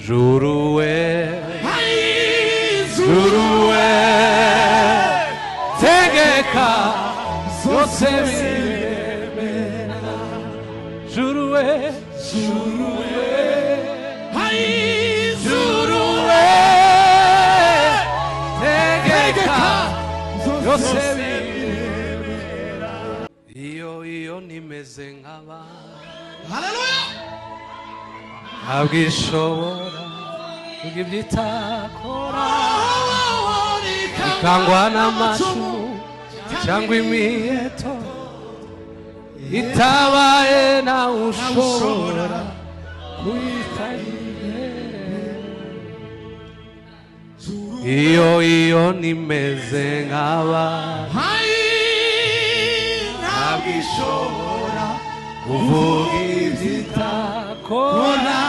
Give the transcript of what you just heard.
Juruwe, Juruwe, tegeka zose biremera. Juruwe, Juruwe, Juruwe, tegeka zose biremera. Iyo nimeze nk'aba. Haleluya. Abwishobora ubwitakora ikangwa n'amashu cyangwa imiheto itabaye na ushobora kuyitayire. Iyo nimeze nk'aba abwishobora kuvuga ibyitakora